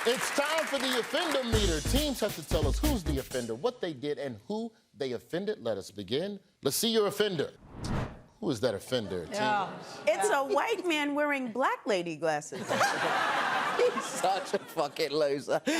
It's time for the offender meter. Teams have to tell us who's the offender, what they did, and who they offended. Let us begin. Let's see your offender. Who is that offender, team? Yeah. It's a white man wearing black lady glasses. He's such a fucking loser. No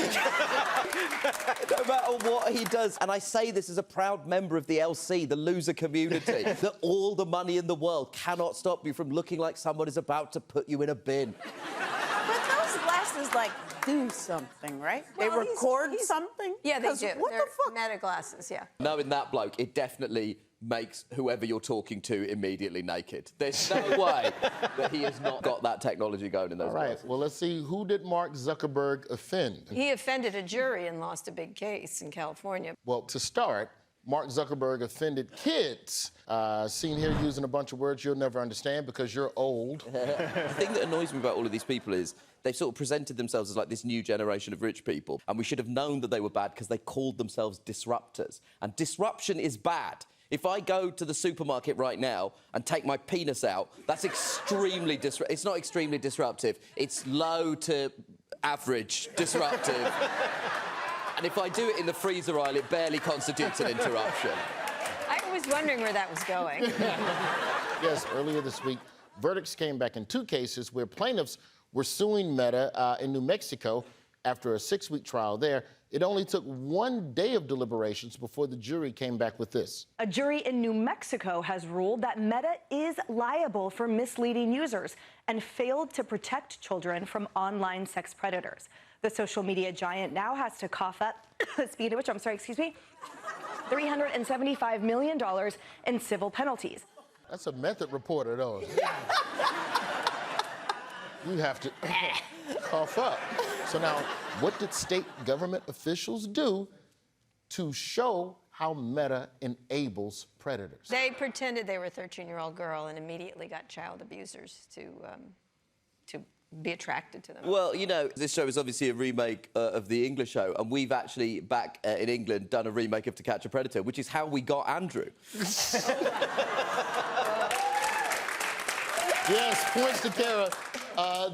matter what he does, and I say this as a proud member of the LC, the loser community, that all the money in the world cannot stop you from looking like someone is about to put you in a bin. But those glasses, like, do something, right? Well, they record something? Yeah, they 'Cause do. What They're the fuck? meta glasses, yeah. Knowing that bloke, it definitely makes whoever you're talking to immediately naked. There's no way that he has not got that technology going in those All right, glasses. well, let's see. Who did Mark Zuckerberg offend? He offended a jury and lost a big case in California. Well, to start, Mark Zuckerberg offended kids. Seen here using a bunch of words you'll never understand because you're old. The thing that annoys me about all of these people is they've sort of presented themselves as like this new generation of rich people, and we should have known that they were bad because they called themselves disruptors. And disruption is bad. If I go to the supermarket right now and take my penis out, that's extremely disruptive. It's not extremely disruptive. It's low to average disruptive. And if I do it in the freezer aisle, it barely constitutes an interruption. I was wondering where that was going. Yes, earlier this week, verdicts came back in 2 cases where plaintiffs were suing Meta in New Mexico after a 6-week trial there. It only took 1 day of deliberations before the jury came back with this. A jury in New Mexico has ruled that Meta is liable for misleading users and failed to protect children from online sex predators. The social media giant now has to cough up, speaking of which, $375 million in civil penalties. That's a method reporter, though. You have to cough up. So now, what did state government officials do to show how Meta enables predators? They pretended they were a 13-year-old girl and immediately got child abusers to be attracted to them. Well, you know, this show is obviously a remake of the English show, and we've actually, back in England, done a remake of To Catch a Predator, which is how we got Andrew. Yes, points to Kara.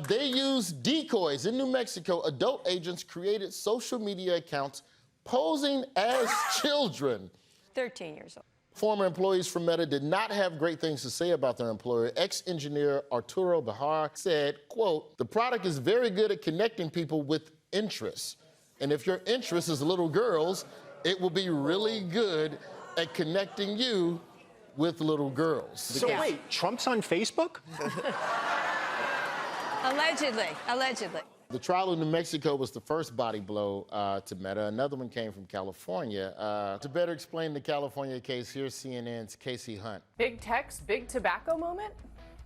They used decoys. In New Mexico, adult agents created social media accounts posing as children. 13 years old. Former employees from Meta did not have great things to say about their employer. Ex-engineer Arturo Bahar said, quote, "The product is very good at connecting people with interests. And if your interest is little girls, it will be really good at connecting you with little girls." So wait, Trump's on Facebook? Allegedly. The trial in New Mexico was the first body blow to Meta. Another one came from California. To better explain the California case, here's CNN's Casey Hunt. Big tech's big tobacco moment?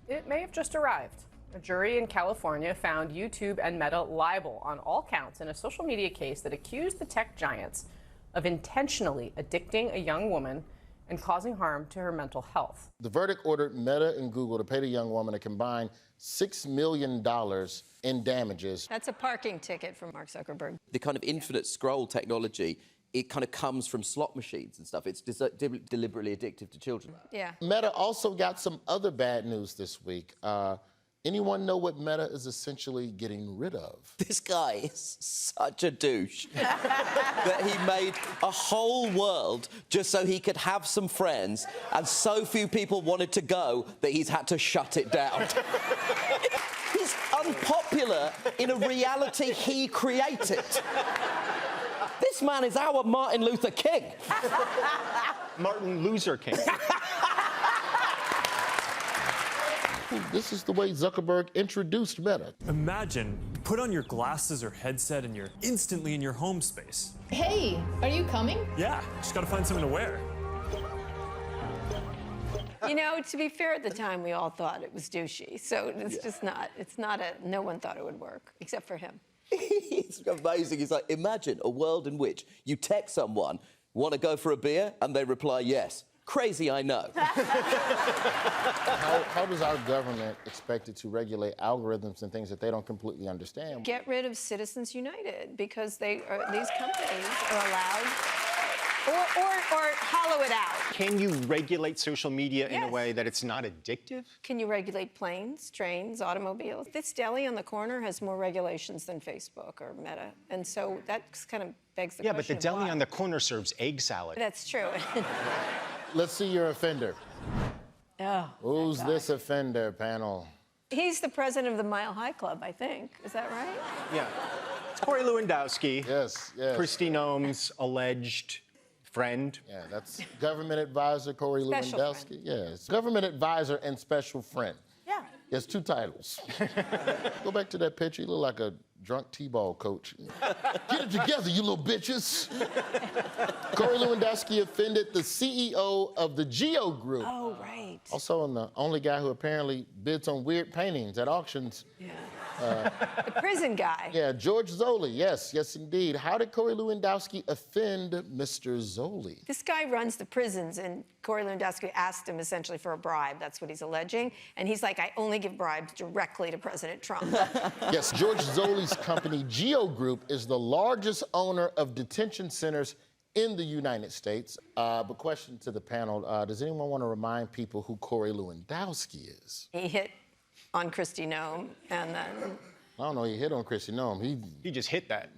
It may have just arrived. A jury in California found YouTube and Meta liable on all counts in a social media case that accused the tech giants of intentionally addicting a young woman and causing harm to her mental health. The verdict ordered Meta and Google to pay the young woman a combined $6 million in damages. That's a parking ticket for Mark Zuckerberg. The kind of infinite scroll technology, it kind of comes from slot machines and stuff. It's deliberately addictive to children. Yeah. Meta also got some other bad news this week. Anyone know what Meta is essentially getting rid of? This guy is such a douche that he made a whole world just so he could have some friends, and so few people wanted to go that he's had to shut it down. He's unpopular in a reality he created. This man is our Martin Luther King. Martin Loser King. This is the way Zuckerberg introduced Meta. Imagine, you put on your glasses or headset and you're instantly in your home space. Hey, are you coming? Yeah, just gotta find something to wear. You know, to be fair, at the time, we all thought it was douchey. So it's just not, no one thought it would work, except for him. It's amazing. It's like, imagine a world in which you text someone, want to go for a beer, and they reply yes. Crazy, I know. How does our government expect it to regulate algorithms and things that they don't completely understand? Get rid of Citizens United because these companies are allowed Or hollow it out. Can you regulate social media in a Yes. way that it's not addictive? Can you regulate planes, trains, automobiles? This deli on the corner has more regulations than Facebook or Meta. And so that kind of begs the Yeah, but question the deli of why. on the corner serves egg salad. That's true. Let's see your offender. Oh, Who's this offender, panel? he's the president of the Mile High Club, I think. Is that right? Yeah. It's Corey Lewandowski. Yes, yes. Kristi Noem's alleged friend. Yeah, that's government advisor Corey Special Lewandowski. Yes, government advisor and special friend. Yeah. He has 2 titles. Go back to that picture. You look like a drunk T-ball coach. Get it together, you little bitches. Corey Lewandowski offended the CEO of the Geo Group. Oh, right. Also, the only guy who apparently bids on weird paintings at auctions. Yeah. The prison guy. Yeah, George Zoli. Yes, yes, indeed. How did Corey Lewandowski offend Mr. Zoli? This guy runs the prisons, and Corey Lewandowski asked him essentially for a bribe. That's what he's alleging. And he's like, I only give bribes directly to President Trump. Yes, George Zoli's company, Geo Group, is the largest owner of detention centers in the United States. But question to the panel, does anyone want to remind people who Corey Lewandowski is? He hit on Kristi Noem, and then... I don't know, he hit on Kristi Noem. He just hit that.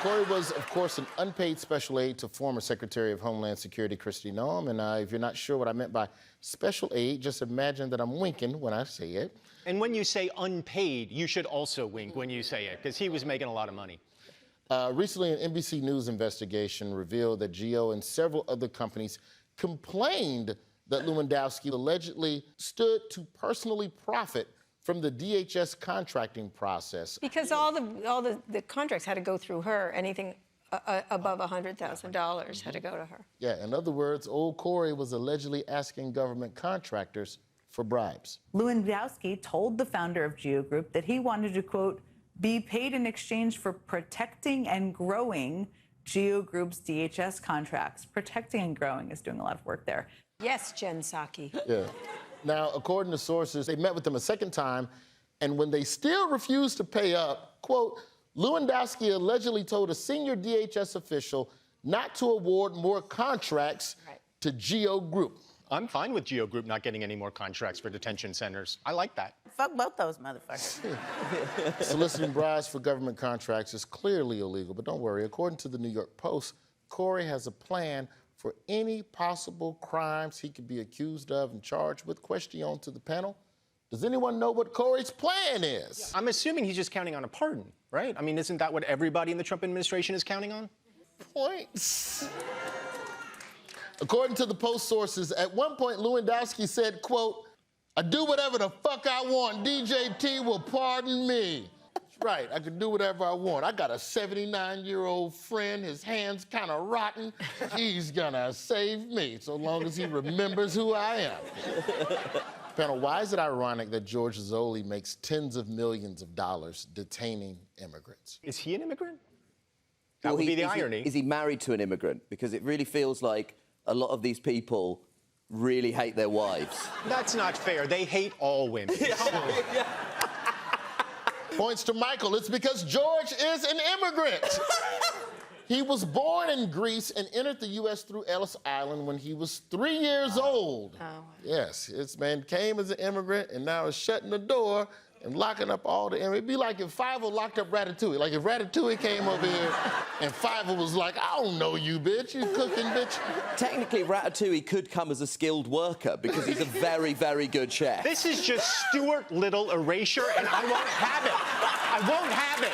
Corey was, of course, an unpaid special aide to former Secretary of Homeland Security Kristi Noem. And if you're not sure what I meant by special aide, just imagine that I'm winking when I say it. And when you say unpaid, you should also wink when you say it, because he was making a lot of money. Recently, an NBC News investigation revealed that Geo and several other companies complained that Lewandowski allegedly stood to personally profit from the DHS contracting process. Because all the contracts had to go through her. Anything above $100,000 had to go to her. Yeah, in other words, old Corey was allegedly asking government contractors for bribes. Lewandowski told the founder of Geo Group that he wanted to, quote, be paid in exchange for protecting and growing Geo Group's DHS contracts. Protecting and growing is doing a lot of work there. Yes, Jen Psaki. Yeah. Now, according to sources, they met with them a second time, and when they still refused to pay up, quote, Lewandowski allegedly told a senior DHS official not to award more contracts to Geo Group. I'm fine with Geo Group not getting any more contracts for detention centers. I like that. Fuck both those motherfuckers. Soliciting bribes for government contracts is clearly illegal, but don't worry. According to the New York Post, Corey has a plan for any possible crimes he could be accused of and charged with. Question to the panel. Does anyone know what Corey's plan is? I'm assuming he's just counting on a pardon, right? I mean, isn't that what everybody in the Trump administration is counting on? Points. According to the Post sources, at one point Lewandowski said, quote, I do whatever the fuck I want. DJT will pardon me. Right, I can do whatever I want. I got a 79-year-old friend, his hand's kind of rotten. He's gonna save me, so long as he remembers who I am. Panel, why is it ironic that George Zoli makes tens of millions of dollars detaining immigrants? Is he an immigrant? That would be the irony. Is he married to an immigrant? Because it really feels like a lot of these people really hate their wives. That's not fair. They hate all women. Points to Michael. It's because George is an immigrant. He was born in Greece and entered the U.S. through Ellis Island when he was 3 years old. Oh. Yes, this man came as an immigrant and now is shutting the door and locking up all the immigrants. It'd be like if Fievel locked up Ratatouille. Like if Ratatouille came over here and Fievel was like, I don't know you, bitch. You cooking, bitch. Technically, Ratatouille could come as a skilled worker because he's a very, very good chef. This is just Stuart Little erasure, and I won't have it. I won't have it.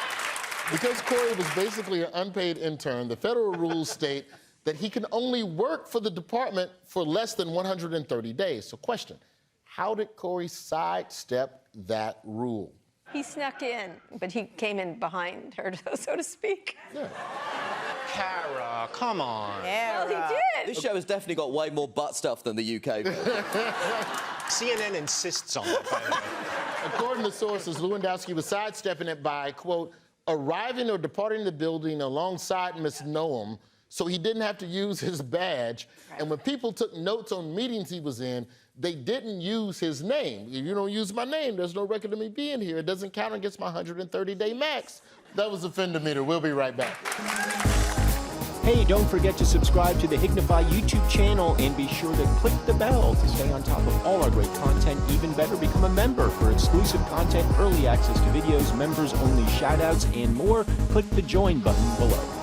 Because Corey was basically an unpaid intern, the federal rules state that he can only work for the department for less than 130 days. So question, how did Corey sidestep that rule? He snuck in, but he came in behind her, so to speak. Yeah. Kara, come on. Well, he did. This show has definitely got way more butt stuff than the UK. CNN insists on it, by the way. According to sources, Lewandowski was sidestepping it by, quote, arriving or departing the building alongside Miss Noem so he didn't have to use his badge. Right. And when people took notes on meetings he was in, they didn't use his name. If you don't use my name, there's no record of me being here. It doesn't count against my 130-day max. That was Offender Meter. We'll be right back. Hey, don't forget to subscribe to the HIGNFY YouTube channel and be sure to click the bell to stay on top of all our great content. Even better, become a member for exclusive content, early access to videos, members-only shoutouts, and more. Click the join button below.